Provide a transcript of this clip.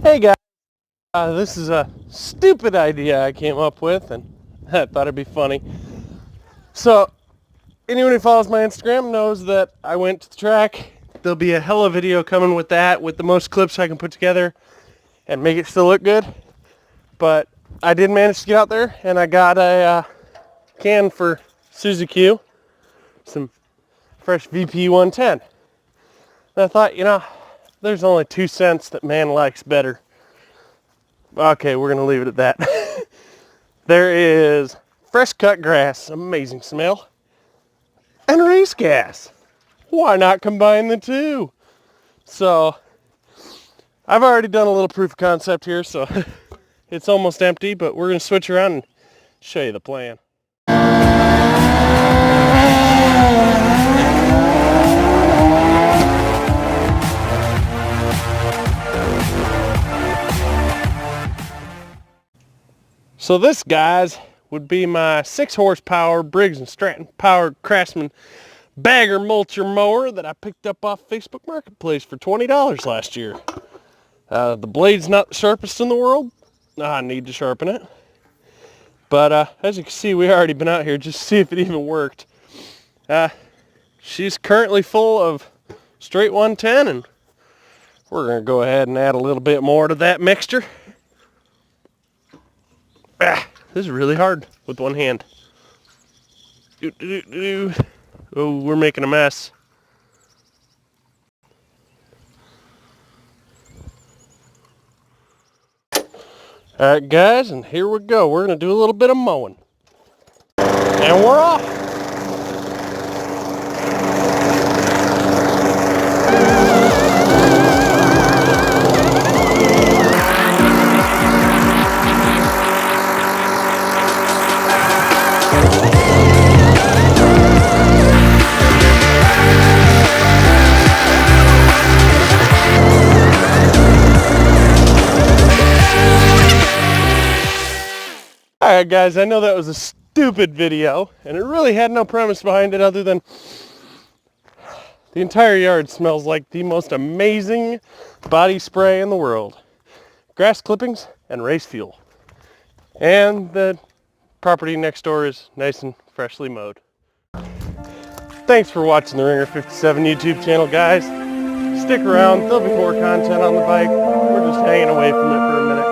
Hey guys, this is a stupid idea I came up with and I thought it'd be funny. So anyone who follows my Instagram knows that I went to the track. There'll be a hella video coming with that, with the most clips I can put together and make it still look good. But I did manage to get out there and I got a can for Suzy Q, some fresh VP110. And I thought, there's only 2 cents that man likes better. Okay, we're gonna leave it at that. There is fresh cut grass, amazing smell, and race gas. Why not combine the two? So I've already done a little proof of concept here, so it's almost empty, but we're gonna switch around and show you the plan. So this, guys, would be my 6 horsepower Briggs & Stratton powered Craftsman bagger mulcher mower that I picked up off Facebook Marketplace for $20 last year. The blade's not the sharpest in the world. I need to sharpen it. But as you can see, we already been out here just to see if it even worked. She's currently full of straight 110, and we're going to go ahead and add a little bit more to that mixture. This is really hard with one hand. Oh, we're making a mess. Alright guys, and here we go. We're going to do a little bit of mowing. And we're off. Alright guys, I know that was a stupid video, and it really had no premise behind it other than the entire yard smells like the most amazing body spray in the world. Grass clippings and race fuel. And the property next door is nice and freshly mowed. Thanks for watching the Ringer 57 YouTube channel, guys. Stick around, there'll be more content on the bike. We're just hanging away from it for a minute.